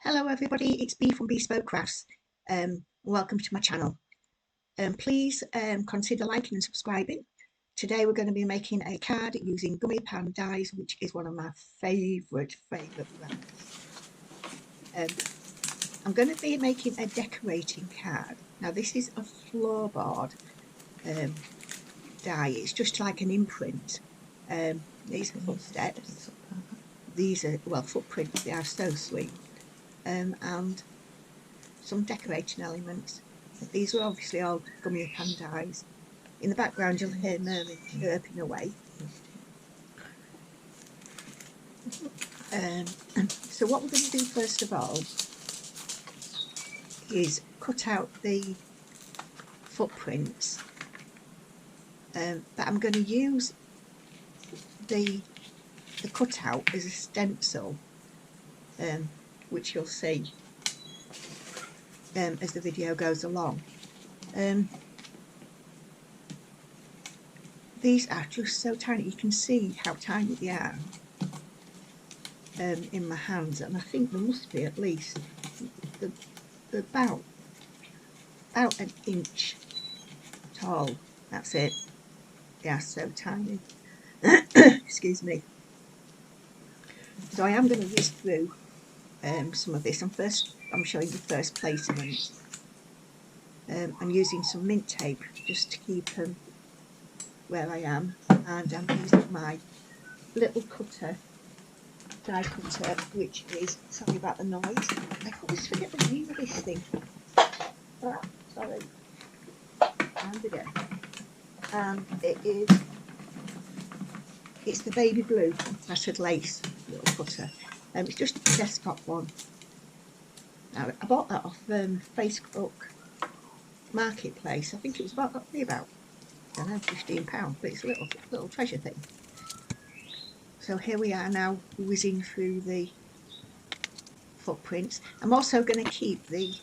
Hello everybody, it's Bee from Bespoke Crafts. Welcome to my channel. Please consider liking and subscribing. Today we're going to be making a card using Gummiapan dies, which is one of my favourite brands. I'm going to be making a decorating card. Now this is a floorboard die. It's just like an imprint. These are footsteps. These are, well, footprints. They are so sweet. And some decorating elements. These are obviously all Gummiapan dies. In the background you'll hear Merlin chirping away. So what we're going to do first of all is cut out the footprints, but I'm going to use the cutout as a stencil, which you'll see as the video goes along. These are just so tiny, you can see how tiny they are in my hands, and I think there must be at least about an inch tall. That's it. They are so tiny. Excuse me. So I am going to whisk through some of this. I'm showing the first placement. I'm using some mint tape just to keep them where I am, and I'm using my little cutter, die cutter, which is, sorry about the noise, I always forget the name of this thing. Oh, sorry. And again. And it's the baby blue flattered lace little cutter. It's just a desktop one. Now, I bought that off Facebook Marketplace. I think it was about I don't know, £15, but it's a little treasure thing. So here we are now, whizzing through the footprints. I'm also going to keep the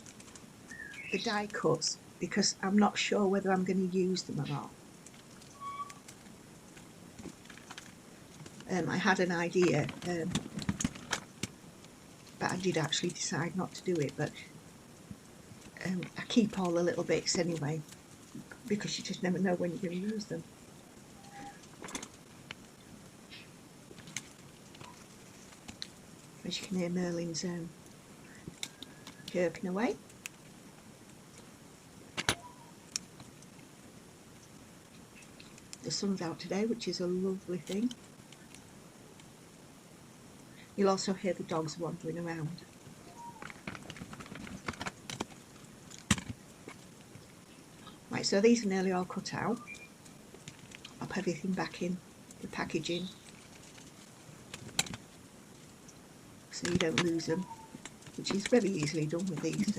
die cuts because I'm not sure whether I'm going to use them or not. I had an idea, but I did actually decide not to do it, but I keep all the little bits anyway, because you just never know when you're going to use them. As you can hear, Merlin's chirping away. The sun's out today, which is a lovely thing. You'll also hear the dogs wandering around. Right, so these are nearly all cut out. I'll put everything back in the packaging so you don't lose them, which is very easily done with these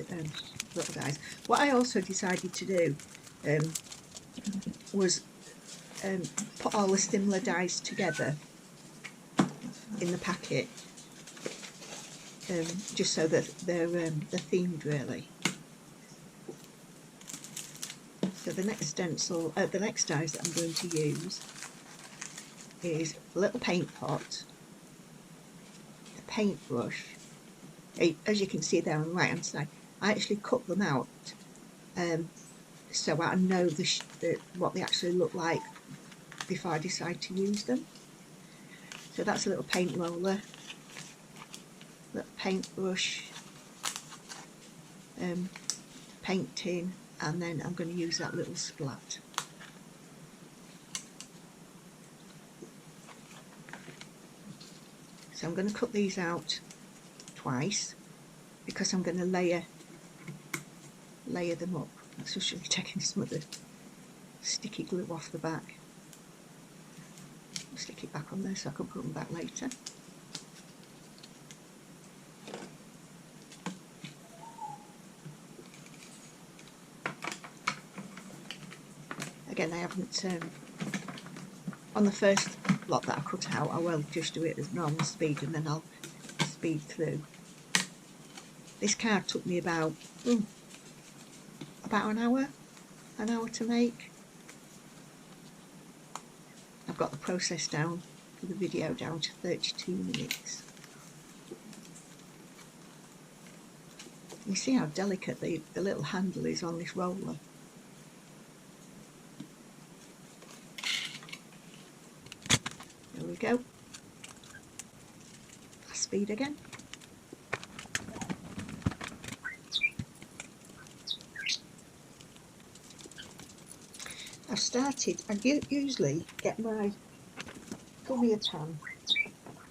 little dies. What I also decided to do was put all the similar dies together in the packet, just so that they're themed really. So the next stencil, the next dies that I'm going to use is a little paint pot, a paintbrush. As you can see there on the right hand side, I actually cut them out so I know what they actually look like before I decide to use them. So that's a little paint roller, little paintbrush, paint tin, and then I'm going to use that little splat. So I'm going to cut these out twice because I'm going to layer them up. That's just really taking some of the sticky glue off the back. I'll stick it back on there so I can put them back later. Again, I haven't, on the first lot that I cut out, I will just do it at normal speed and then I'll speed through. This card took me about an hour to make. I've got the process down for the video down to 32 minutes. You see how delicate the little handle is on this roller. There we go. Speed again. I usually get my Gummiapan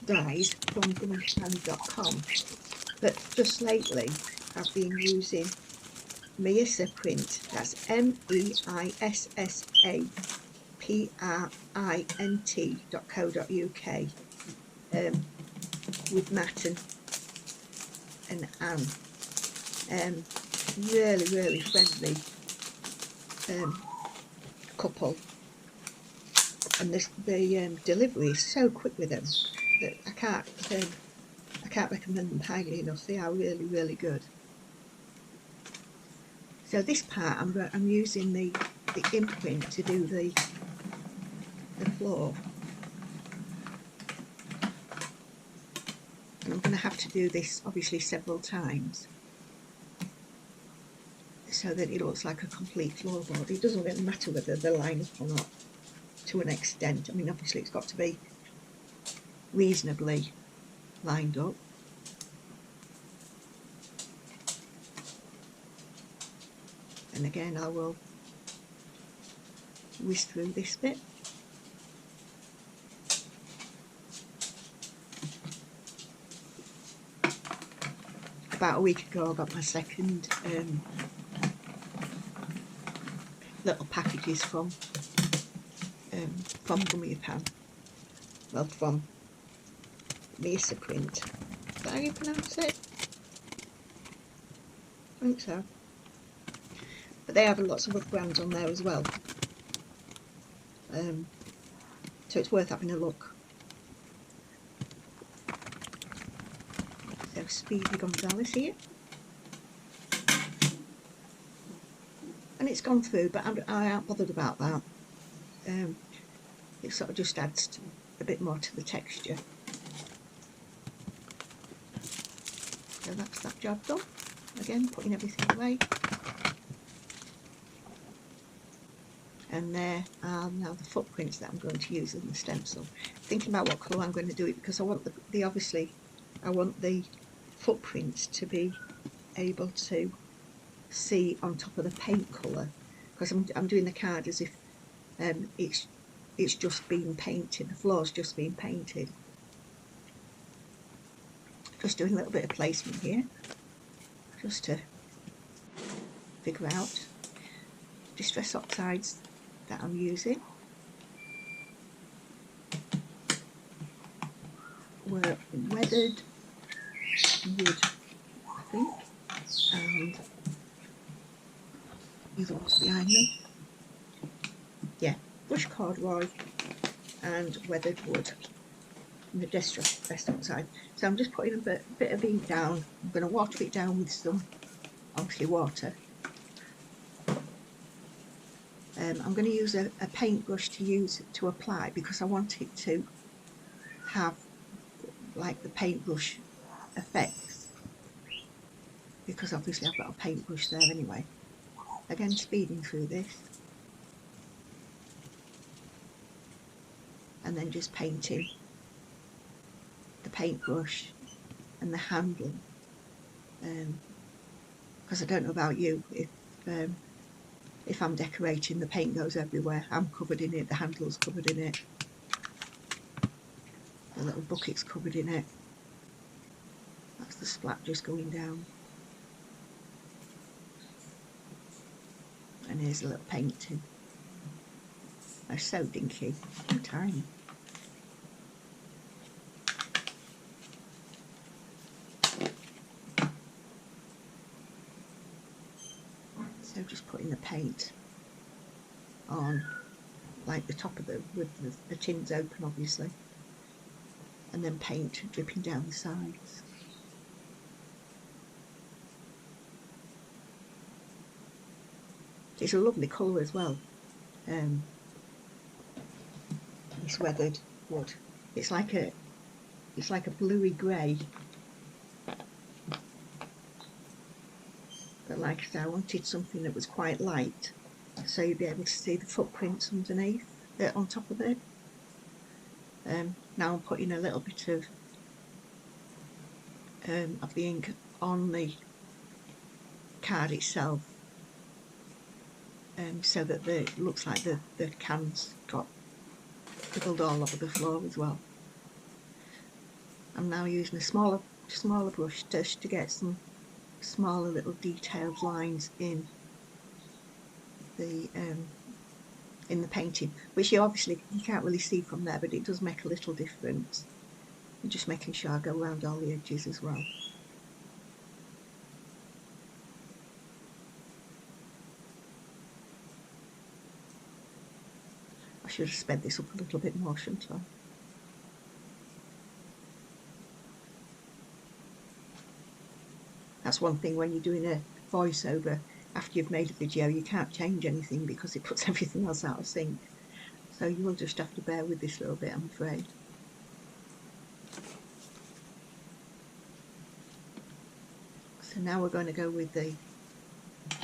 dyes from gummiapan.com, but just lately I've been using Meissa print. That's meissaprint.co.uk with Matt and Anne. Really friendly couple, and the delivery is so quick with them that I can't recommend them highly enough. They are really good. So this part I'm using the imprint to do the floor, and I'm going to have to do this obviously several times so that it looks like a complete floorboard. It doesn't really matter whether they line up or not, to an extent. I mean, obviously it's got to be reasonably lined up. And again, I will whisk through this bit. About a week ago I got my second little packages from Gummiapan. Well, from Meissa print. Is that how you pronounce it? I think so. But they have lots of other brands on there as well. So it's worth having a look. So Speedy Gonzalez here. And it's gone through, but I aren't bothered about that. It sort of just adds a bit more to the texture. So that's that job done. Again, putting everything away. And there are now the footprints that I'm going to use in the stencil. Thinking about what colour I'm going to do it, because I want I want the footprints to be able to see on top of the paint colour, because I'm doing the card as if it's just been painted, the floor's just been painted. Just doing a little bit of placement here, just to figure out distress oxides that I'm using. Were weathered wood, I think, and the other ones behind me. Yeah, bush corduroy and weathered wood, and the distress oxide. So I'm just putting a bit of ink down. I'm going to water it down with some, obviously, water. I'm going to use a paintbrush to apply, because I want it to have like the paintbrush effects, because obviously I've got a paintbrush there anyway. Again, speeding through this, and then just painting the paintbrush and the handle, because I don't know about you, if I'm decorating, the paint goes everywhere. I'm covered in it, the handle's covered in it, the little bucket's covered in it. That's the splat just going down. And here's a little painting. They're so dinky, so tiny. So just putting the paint on, like the top of with the tins open, obviously, and then paint dripping down the sides. It's a lovely colour as well. This weathered wood. It's like a bluey grey. But like I said, I wanted something that was quite light, so you'd be able to see the footprints underneath, on top of it. Now I'm putting a little bit of the ink on the card itself, so that it looks like the can's got spilled all over the floor as well. I'm now using a smaller brush just to get some smaller little detailed lines in the painting, which you can't really see from there, but it does make a little difference. I'm just making sure I go around all the edges as well. I should have sped this up a little bit more, shouldn't I? That's one thing when you're doing a voiceover. After you've made a video, you can't change anything because it puts everything else out of sync. So you will just have to bear with this a little bit, I'm afraid. So now we're going to go with the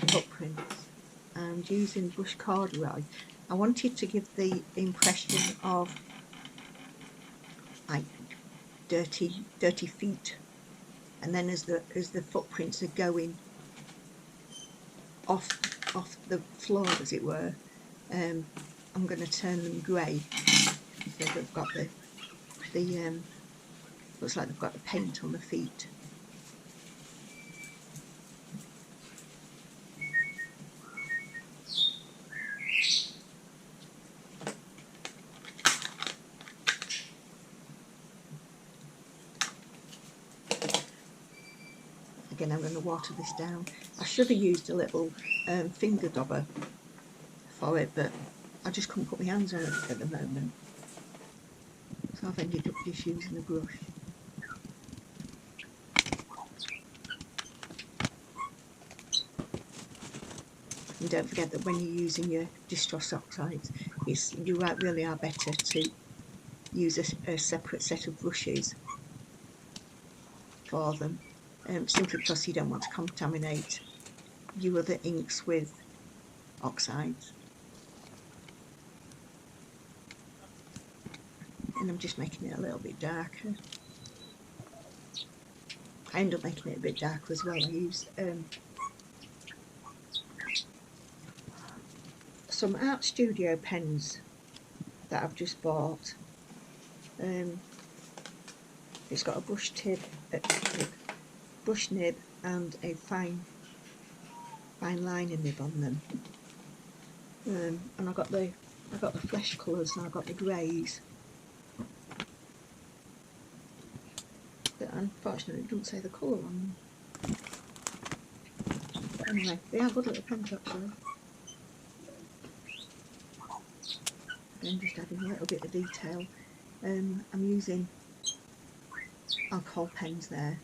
footprints, and using brush corduroy, I wanted to give the impression of like dirty feet, and then as the footprints are going off the floor, as it were, I'm going to turn them grey, so they've got the looks like they've got the paint on the feet. Again, I'm going to water this down. I should have used a little finger dobber for it, but I just couldn't put my hands on it at the moment, so I've ended up just using a brush. And don't forget that when you're using your distress oxides, you really are better to use a separate set of brushes for them, simply because you don't want to contaminate your other inks with oxides. And I'm just making it a little bit darker. I end up making it a bit darker as well. I use some Art Studio pens that I've just bought. It's got a brush nib and a fine liner nib on them, and I got the flesh colours, and I got the greys. But unfortunately, it doesn't say the colour on them. Anyway, they are good little pens actually. Again, just adding a little bit of detail. I'm using alcohol pens there,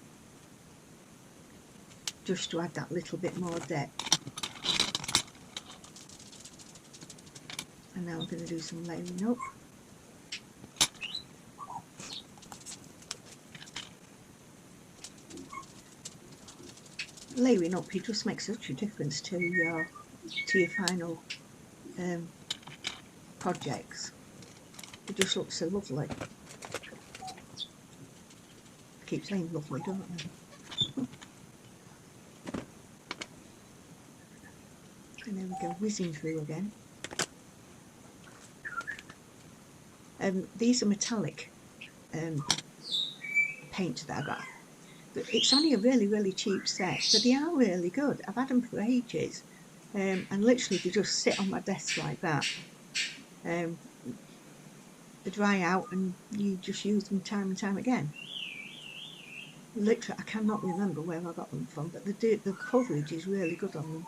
just to add that little bit more depth. And now I'm going to do some layering up. Layering up, it just makes such a difference to your final projects. It just looks so lovely. I keep saying lovely, don't I? And there we go, whizzing through again. These are metallic paint that I got. It's only a really cheap set, but they are really good. I've had them for ages, and literally they just sit on my desk like that. They dry out and you just use them time and time again. Literally, I cannot remember where I got them from, but the coverage is really good on them.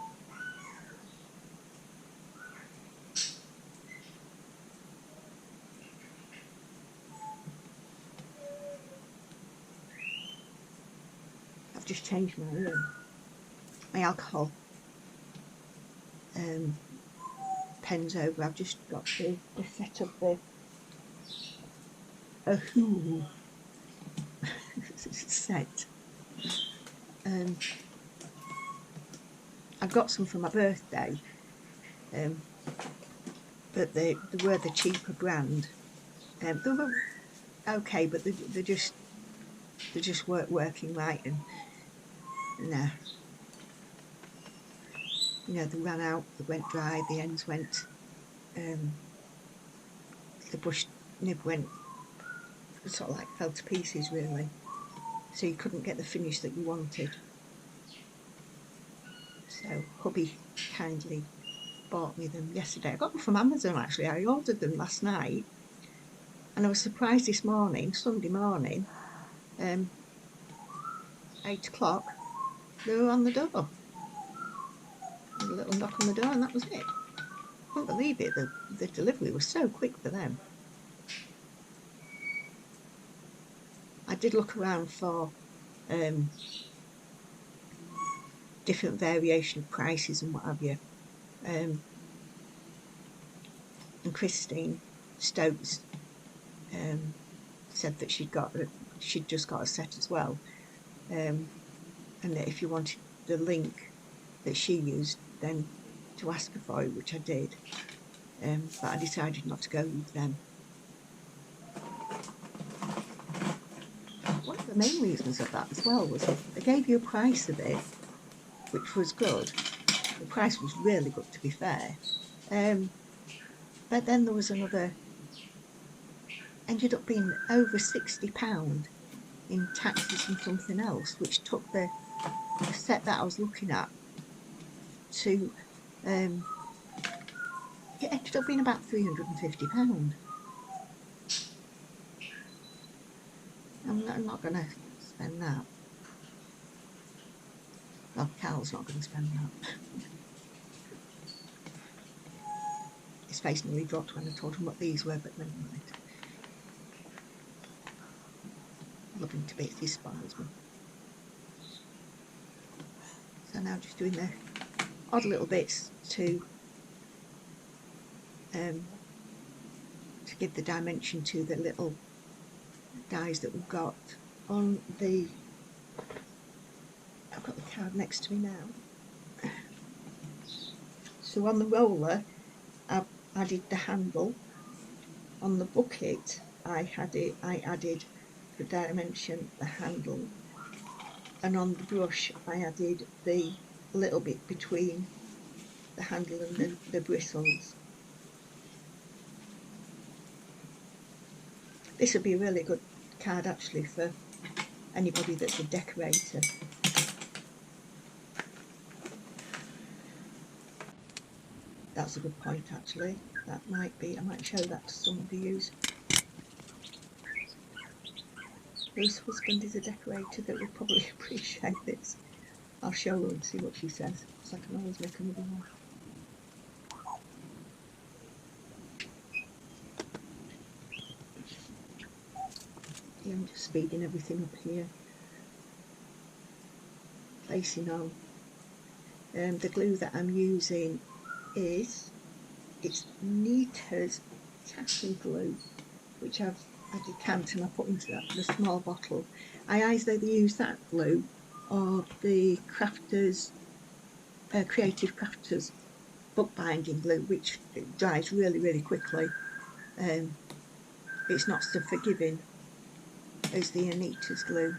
I've just changed my alcohol pens over. I've just got the set of the set. I got some for my birthday, but they were the cheaper brand. They were okay, but they just weren't working right, and nah, you know, they ran out, they went dry, the ends went, the bush nib went, sort of like fell to pieces really, so you couldn't get the finish that you wanted. So hubby kindly bought me them yesterday. I got them from Amazon actually. I ordered them last night, and I was surprised this morning, Sunday morning, 8 o'clock, they were on the door. A little knock on the door, and that was it. I couldn't believe it. The delivery was so quick for them. I did look around for different variation of prices and what have you. And Christine Stokes said that she'd just got a set as well, and that if you wanted the link that she used, then to ask her for it, which I did. But I decided not to go with them. One of the main reasons of that as well was they gave you a price of it, which was good. The price was really good, to be fair. But then there was another, ended up being over £60 in taxes and something else, which took the set that I was looking at to, it ended up being about £350. I'm not going to spend that. Well, Carl's not going to spend that. His face nearly dropped when I told him what these were, but never mind. I love him to bits, he spoils me. So now just doing the odd little bits to give the dimension to the little dies that we've got on the, I've got the card next to me now. So on the roller I've added the handle. On the bucket I added the dimension, the handle, and on the brush I added the little bit between the handle and the bristles. This would be a really good card actually for anybody that's a decorator. That's a good point actually. That might be, I might show that to somebody whose husband is a decorator that would probably appreciate this. I'll show her and see what she says, because I can always make another one. Yeah, I'm just speeding everything up here. Placing on. The glue that I'm using is, it's Nita's Tacky glue, which I decamped and I put into the small bottle. I either use that glue or the Crafters, Creative Crafters bookbinding glue, which dries really, really quickly. It's not so forgiving as the Anita's glue.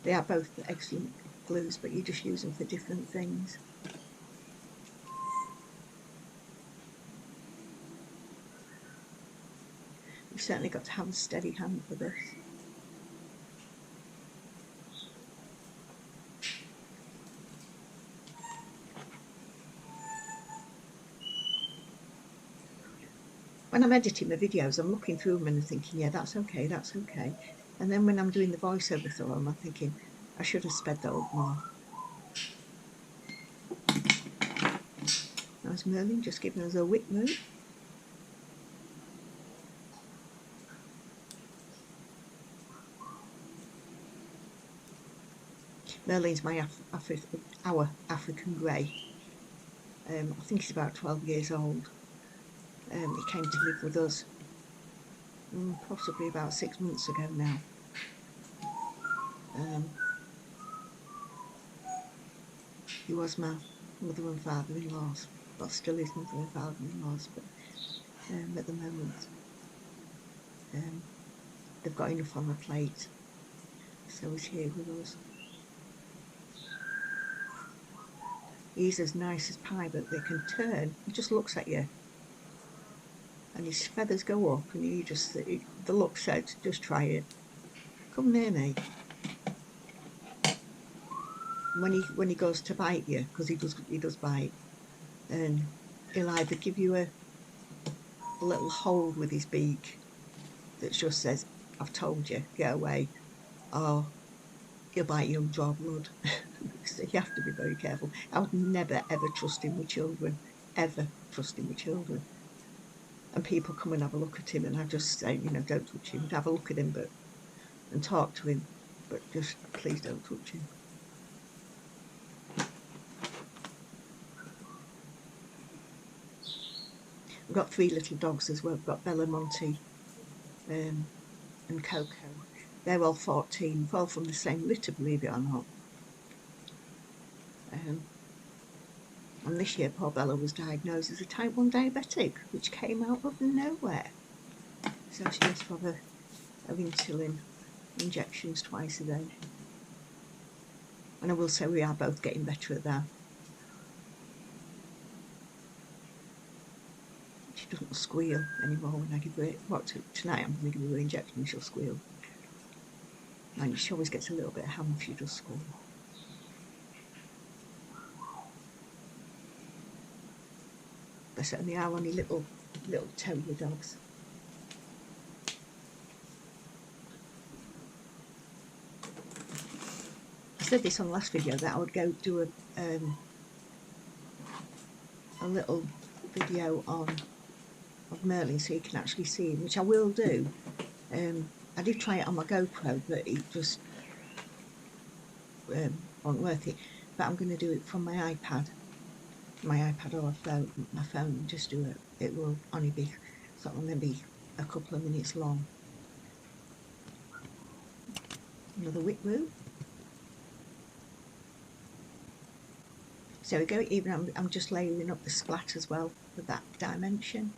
They are both excellent glues, but you just use them for different things. You've certainly got to have a steady hand for this. When I'm editing my videos, I'm looking through them and thinking, yeah, that's okay, that's okay. And then when I'm doing the voiceover for them, I'm thinking, I should have sped that up more. There's Merlin just giving us a whip move. Merlin's our African grey. I think he's about 12 years old. He came to live with us possibly about 6 months ago now. He was my mother and father-in-laws. Well, still his mother and father-in-laws, but at the moment they've got enough on the plate, so he's here with us. He's as nice as pie, but they can turn. He just looks at you, and his feathers go up, and the look said, "Just try it. Come near me." When he goes to bite you, because he does bite, and he'll either give you a little hold with his beak that just says, "I've told you, get away," or he'll bite you and draw blood. So you have to be very careful. I would never ever trust him with children, ever trust him with children. And people come and have a look at him, and I just say, don't touch him. Have a look at him, and talk to him, but just please don't touch him. We've got 3 little dogs as well. We've got Bella, Monty, and Coco. They're all 14, all from the same litter, believe it or not. And this year, poor Bella was diagnosed as a type 1 diabetic, which came out of nowhere. So she has to have her insulin injections twice a day. And I will say we are both getting better at that. She doesn't squeal anymore when I give her it. Tonight I'm going to give her an injection and she'll squeal. And she always gets a little bit of ham if she does squeal. They certainly are only little terrier dogs. I said this on the last video that I would go do a little video of Merlin so you can actually see him, which I will do. I did try it on my GoPro, but it just wasn't worth it. But I'm going to do it from my iPad or my phone, and just do it. It will only be sort of maybe a couple of minutes long. Another wick woo. So we go. Even I'm just layering up the splat as well for that dimension.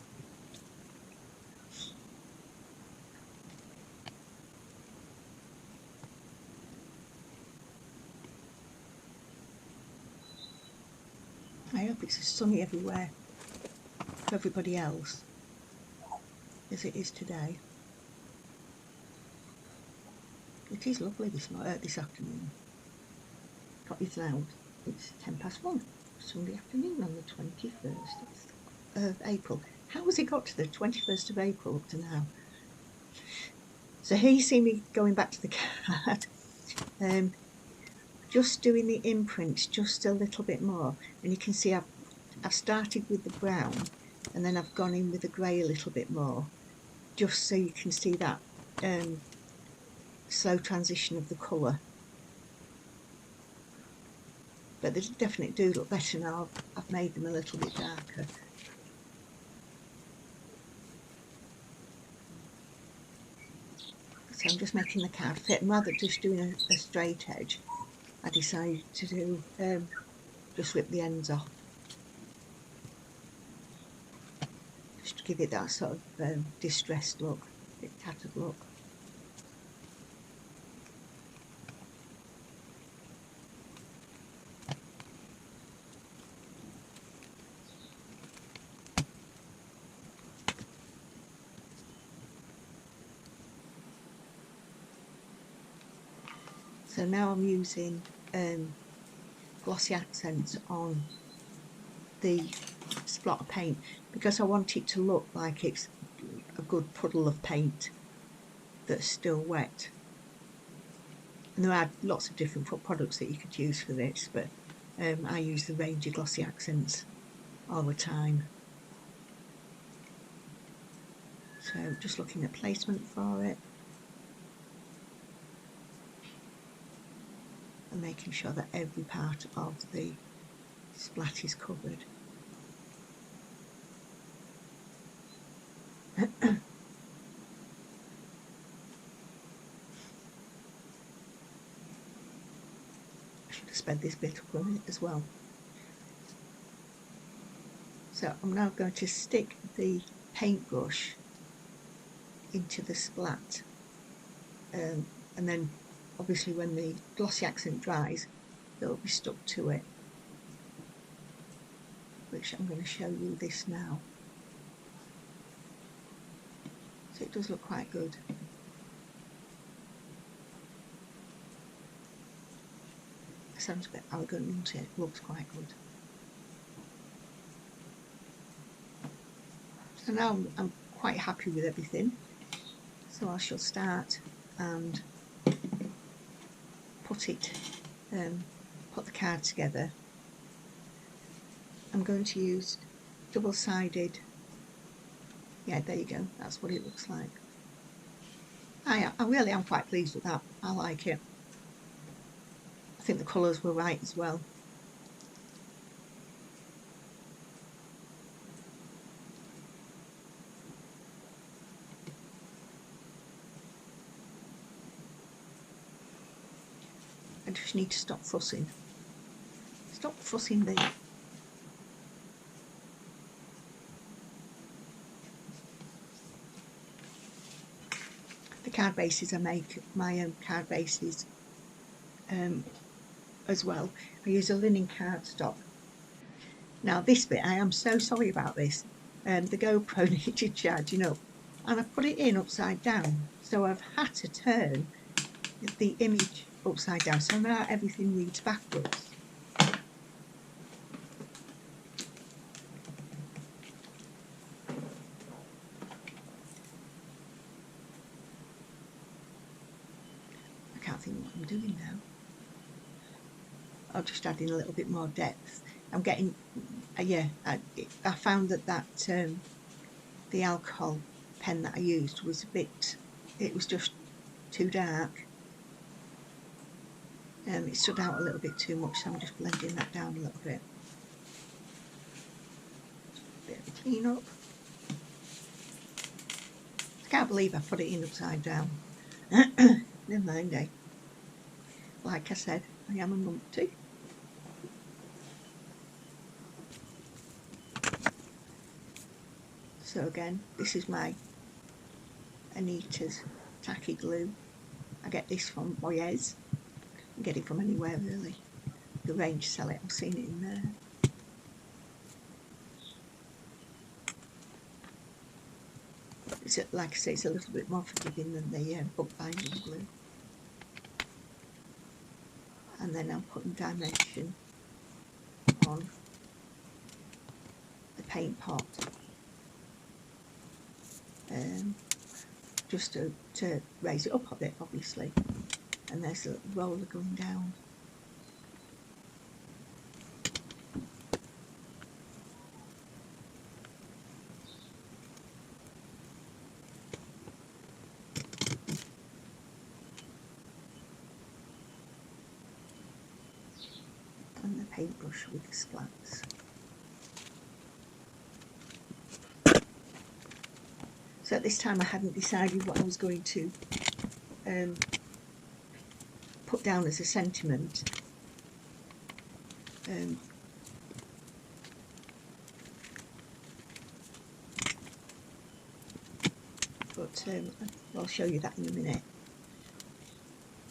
I hope it's as sunny everywhere for everybody else as it is today. It is lovely this afternoon. Got this now. It's 1:10, Sunday afternoon on the 21st of April. How has it got to the 21st of April up to now? So here you see me going back to the card. Just doing the imprints just a little bit more, and you can see I've started with the brown and then I've gone in with the grey a little bit more, just so you can see that slow transition of the colour. But they definitely do look better now. I've made them a little bit darker. So I'm just making the card fit, and rather than just doing a straight edge, I decided to do just rip the ends off, just to give it that sort of distressed look, a bit tattered look. So now I'm using glossy accents on the spot of paint, because I want it to look like it's a good puddle of paint that's still wet. And there are lots of different products that you could use for this, but I use the range of glossy accents all the time. So just looking at placement for it and making sure that every part of the splat is covered. I should have sped this bit up on it as well. So I'm now going to stick the paintbrush into the splat, and then obviously when the glossy accent dries it'll be stuck to it, which I'm going to show you this now. So it does look quite good. It sounds a bit arrogant, doesn't it? It looks quite good. So now I'm quite happy with everything. So I shall start and put the card together. I'm going to use double-sided. Yeah, there you go. That's what it looks like. I really am quite pleased with that. I like it. I think the colours were right as well. I just need to stop fussing. Stop fussing the card bases. I make my own card bases as well. I use a linen cardstock. Now this bit, I am so sorry about this. The GoPro needed charging up and I put it in upside down, so I've had to turn the image upside down, so now everything reads backwards. I can't think what I'm doing now. I'm just adding a little bit more depth. I'm getting, yeah, I found that the alcohol pen that I used was it was just too dark. It stood out a little bit too much, so I'm just blending that down a little bit. Bit of a clean up. I can't believe I put it in upside down. Never mind, eh? Like I said, I am a numpty. So again, this is my Anita's tacky glue. I get this from Boyes. You can get it from anywhere really. The range sell it, I've seen it in there. It's like I say, it's a little bit more forgiving than the bookbinding glue. And then I'm putting dimension on the paint pot, just to raise it up a bit, obviously. And there's a roller going down. And the paintbrush with the splats. So at this time I hadn't decided what I was going to put down as a sentiment. But I'll show you that in a minute.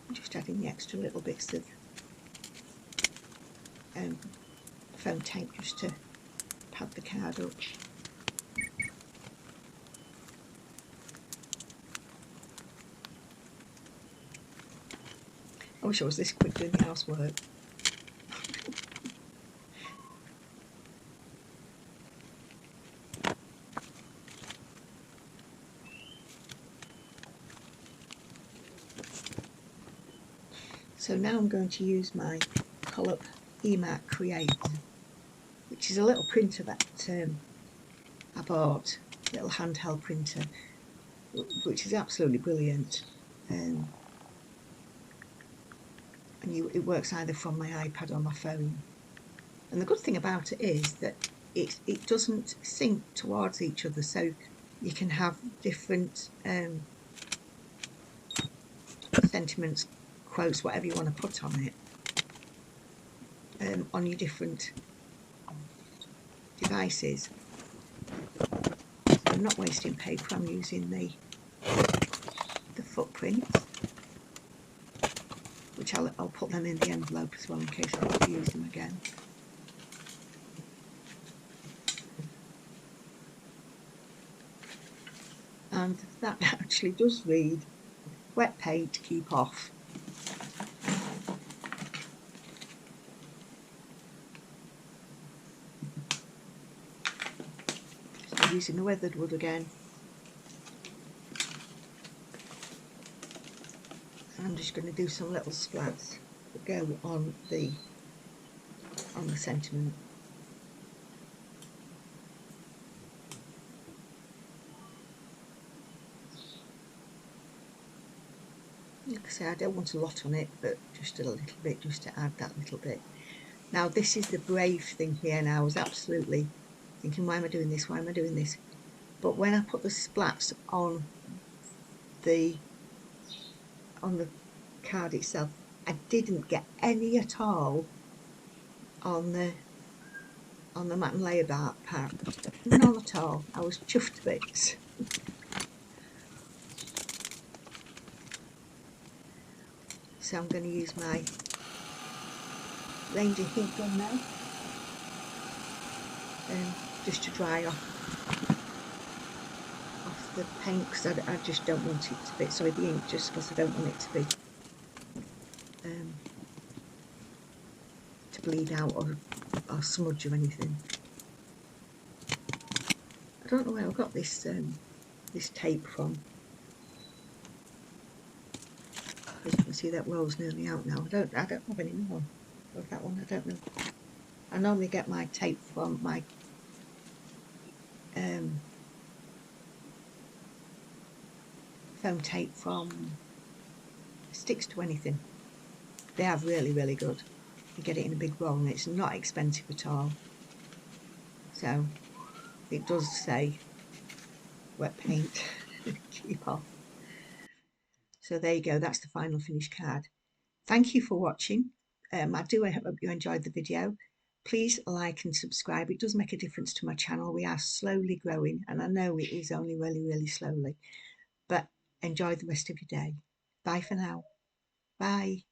I'm just adding the extra little bits of foam tape just to pad the card up. I wish I was this quick doing the housework. So now I'm going to use my Collop eMark Create, which is a little printer that I bought, little handheld printer, which is absolutely brilliant. And it works either from my iPad or my phone. And the good thing about it is that it doesn't sync towards each other, so you can have different sentiments, quotes, whatever you want to put on it, on your different devices. So I'm not wasting paper, I'm using the footprints, which I'll put them in the envelope as well in case I want to use them again. And that actually does read wet paint, keep off. So using the weathered wood again. I'm just going to do some little splats that go on the sentiment. Like I say, I don't want a lot on it, but just a little bit, just to add that little bit. Now this is the brave thing here. Now I was absolutely thinking, why am I doing this? Why am I doing this? But when I put the splats on the card itself, I didn't get any at all on the matte and layer bar part. None at all. I was chuffed to bits. So I'm going to use my Ranger heat gun now, just to dry off the paint, because I just don't want it to be, sorry, the ink, just because I don't want it to be to bleed out or smudge or anything. I don't know where I got this this tape from. As you can see, that roll's nearly out now. I don't have any more of that one. I don't know. I normally get my tape from my foam tape from Sticks to Anything. They are really, really good. You get it in a big roll and it's not expensive at all. So it does say wet paint, keep off. So there you go, that's the final finished card. Thank you for watching. I hope you enjoyed the video. Please like and subscribe. It does make a difference to my channel. We are slowly growing, and I know it is only really, really slowly. But enjoy the rest of your day. Bye for now. Bye.